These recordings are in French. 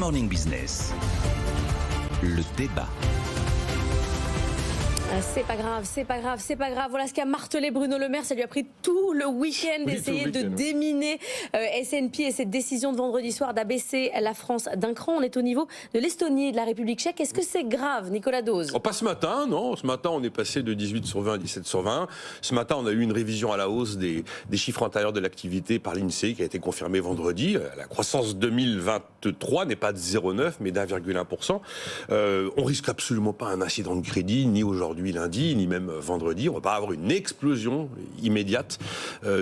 Morning Business, le débat. C'est pas grave, c'est pas grave, c'est pas grave. Voilà ce qu'a martelé Bruno Le Maire. Ça lui a pris tout le week-end d'essayer de déminer S&P et cette décision de vendredi soir d'abaisser la France d'un cran. On est au niveau de l'Estonie et de la République tchèque. Est-ce que c'est grave, Nicolas Dose? Pas ce matin, non. Ce matin, on est passé de 18 sur 20 à 17 sur 20. Ce matin, on a eu une révision à la hausse des chiffres intérieurs de l'activité par l'INSEE qui a été confirmée vendredi. La croissance 2023 n'est pas de 0,9 mais d'1,1%. On risque absolument pas un incident de crédit, ni aujourd'hui lundi, ni même vendredi. On va pas avoir une explosion immédiate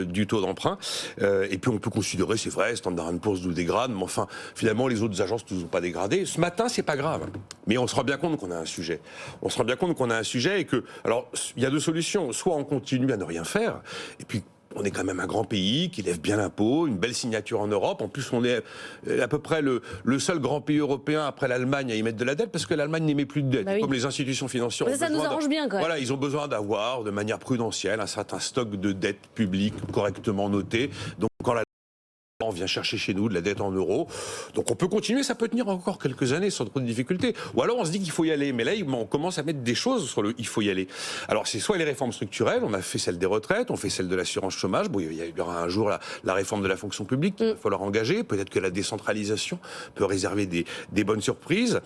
du taux d'emprunt. Et puis on peut considérer, c'est vrai, Standard & Poor's nous dégrade, mais enfin, finalement, les autres agences ne nous ont pas dégradé. Ce matin, c'est pas grave. Mais on se rend bien compte qu'on a un sujet. On se rend bien compte qu'on a un sujet et que, alors, il y a deux solutions. Soit on continue à ne rien faire, et puis on est quand même un grand pays qui lève bien l'impôt, une belle signature en Europe. En plus, on est à peu près le seul grand pays européen après l'Allemagne à y mettre de la dette parce que l'Allemagne n'émet plus de dette. Bah oui. Comme les institutions financières ont ça nous arrange bien, quand même. Voilà, ils ont besoin d'avoir, de manière prudentielle, un certain stock de dette publique correctement noté. Donc, quand on vient chercher chez nous de la dette en euros. Donc on peut continuer, ça peut tenir encore quelques années sans trop de difficultés. Ou alors on se dit qu'il faut y aller. Mais là, on commence à mettre des choses sur le « il faut y aller ». Alors c'est soit les réformes structurelles, on a fait celle des retraites, on fait celle de l'assurance chômage. Bon, il y aura un jour la réforme de la fonction publique qu'il va falloir engager. Peut-être que la décentralisation peut réserver des bonnes surprises.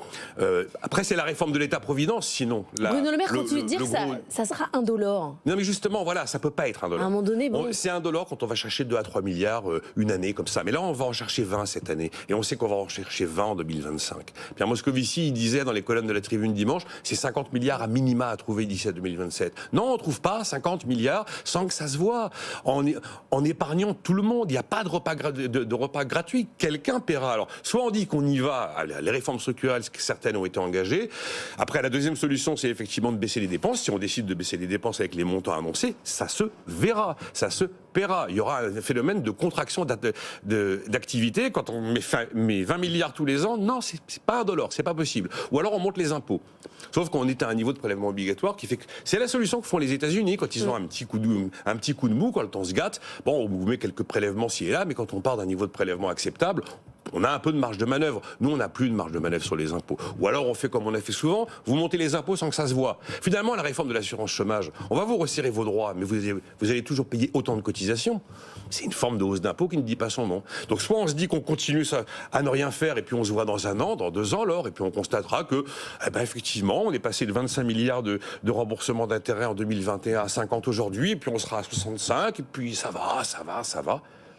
Après, c'est la réforme de l'État-providence, sinon. Bruno Le Maire continue de dire que ça sera indolore. Non mais justement, voilà, ça peut pas être indolore. À un moment donné, bon. C'est indolore quand on va chercher 2 à 3 milliards une année comme ça. Mais là, on va en chercher 20 cette année. Et on sait qu'on va en chercher 20 en 2025. Pierre Moscovici, il disait dans les colonnes de la Tribune dimanche, c'est 50 milliards à minima à trouver d'ici à 2027. Non, on ne trouve pas 50 milliards sans que ça se voit. En épargnant tout le monde. Il n'y a pas de repas gratuits. Quelqu'un paiera. Alors, soit on dit qu'on y va, les réformes structurelles, certaines ont été engagées. Après, la deuxième solution, c'est effectivement de baisser les dépenses. Si on décide de baisser les dépenses avec les montants annoncés, ça se verra. Ça se paiera. Il y aura un phénomène de contraction d'activité. Quand on met 20 milliards tous les ans, non, c'est pas indolore, c'est pas possible. Ou alors on monte les impôts. Sauf qu'on est à un niveau de prélèvement obligatoire qui fait que c'est la solution que font les États-Unis quand ils ont un petit coup de mou, quand le temps se gâte. Bon, on vous met quelques prélèvements ci et là, mais quand on part d'un niveau de prélèvement acceptable, on a un peu de marge de manœuvre. Nous, on n'a plus de marge de manœuvre sur les impôts. Ou alors, on fait comme on a fait souvent, vous montez les impôts sans que ça se voit. Finalement, la réforme de l'assurance chômage, on va vous resserrer vos droits, mais vous allez toujours payer autant de cotisations. C'est une forme de hausse d'impôt qui ne dit pas son nom. Donc, soit on se dit qu'on continue à ne rien faire, et puis on se voit dans un an, dans 2 ans, alors, et puis on constatera que, effectivement, on est passé de 25 milliards de remboursement d'intérêts en 2021 à 50 aujourd'hui, et puis on sera à 65, et puis ça va.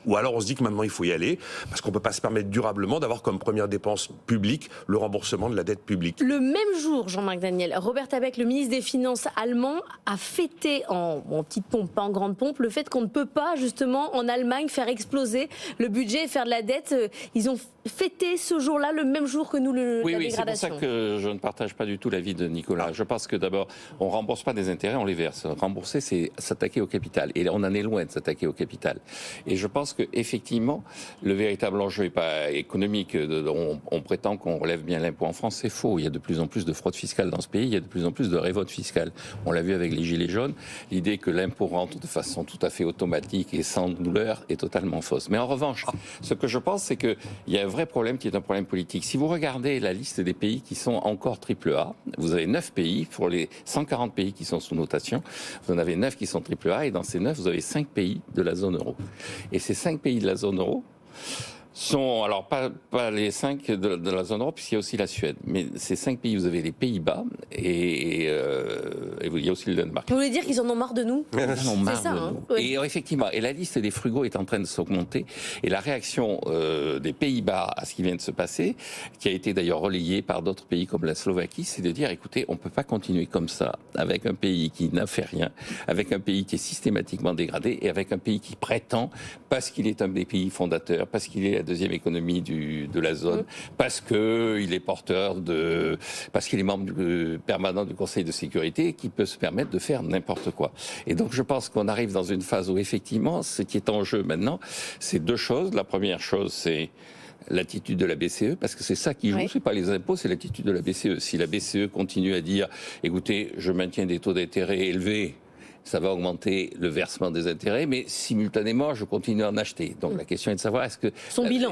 Ou alors on se dit que maintenant il faut y aller, parce qu'on ne peut pas se permettre durablement d'avoir comme première dépense publique le remboursement de la dette publique. Le même jour, Jean-Marc Daniel, Robert Habeck, le ministre des Finances allemand, a fêté en petite pompe, pas en grande pompe, le fait qu'on ne peut pas justement en Allemagne faire exploser le budget et faire de la dette. Ils ont fêté ce jour-là, le même jour que nous, la dégradation. C'est pour ça que je ne partage pas du tout l'avis de Nicolas. Je pense que d'abord, on ne rembourse pas des intérêts, on les verse. Rembourser, c'est s'attaquer au capital. Et on en est loin de s'attaquer au capital. Et je pense que effectivement, le véritable enjeu n'est pas économique. On prétend qu'on relève bien l'impôt en France, c'est faux. Il y a de plus en plus de fraude fiscale dans ce pays, il y a de plus en plus de révolte fiscale. On l'a vu avec les Gilets jaunes. L'idée que l'impôt rentre de façon tout à fait automatique et sans douleur est totalement fausse. Mais en revanche, ce que je pense, c'est qu'il y a un vrai problème qui est un problème politique. Si vous regardez la liste des pays qui sont encore AAA, vous avez 9 pays, pour les 140 pays qui sont sous notation, vous en avez 9 qui sont AAA, et dans ces 9, vous avez 5 pays de la zone euro. Et ces 5 pays de la zone euro sont, alors pas les 5 de la zone euro, puisqu'il y a aussi la Suède, mais ces 5 pays, vous avez les Pays-Bas et il y a aussi le Danemark. Vous voulez dire qu'ils en ont marre de nous? Ils en ont marre de nous. Oui. Et effectivement, et la liste des frugaux est en train de s'augmenter, et la réaction des Pays-Bas à ce qui vient de se passer, qui a été d'ailleurs relayée par d'autres pays comme la Slovaquie, c'est de dire, écoutez, on ne peut pas continuer comme ça, avec un pays qui n'a fait rien, avec un pays qui est systématiquement dégradé, et avec un pays qui prétend, parce qu'il est un des pays fondateurs, parce qu'il est la deuxième économie de la zone, parce qu'il est parce qu'il est membre permanent du Conseil de sécurité, qui peut se permettre de faire n'importe quoi. Et donc je pense qu'on arrive dans une phase où effectivement, ce qui est en jeu maintenant, c'est 2 choses. La première chose, c'est l'attitude de la BCE, parce que c'est ça qui joue, c'est pas les impôts, c'est l'attitude de la BCE. Si la BCE continue à dire, écoutez, je maintiens des taux d'intérêt élevés, ça va augmenter le versement des intérêts, mais simultanément, je continue à en acheter. Donc la question est de savoir, est-ce que... Son bilan.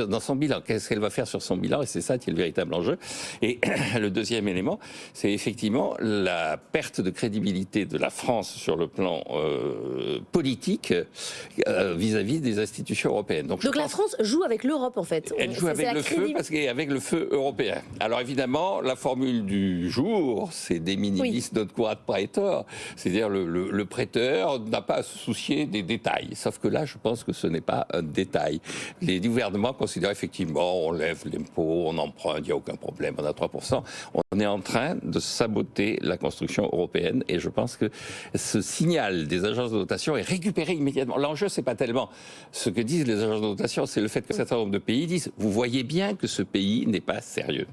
Dans son bilan, qu'est-ce qu'elle va faire sur son bilan? Et c'est ça qui est le véritable enjeu. Et le deuxième élément, c'est effectivement la perte de crédibilité de la France sur le plan politique vis-à-vis des institutions européennes. Donc la France joue avec l'Europe, en fait. Elle joue avec le feu, parce qu'avec le feu européen. Alors évidemment, la formule du jour, c'est de minimis non quod praetor, c'est-à-dire le prêteur n'a pas à se soucier des détails. Sauf que là, je pense que ce n'est pas un détail. Les gouvernements considèrent effectivement, on lève l'impôt, on emprunte, il n'y a aucun problème, on a 3%. On est en train de saboter la construction européenne et je pense que ce signal des agences de notation est récupéré immédiatement. L'enjeu, c'est pas tellement ce que disent les agences de notation, c'est le fait que un certain nombre de pays disent, vous voyez bien que ce pays n'est pas sérieux.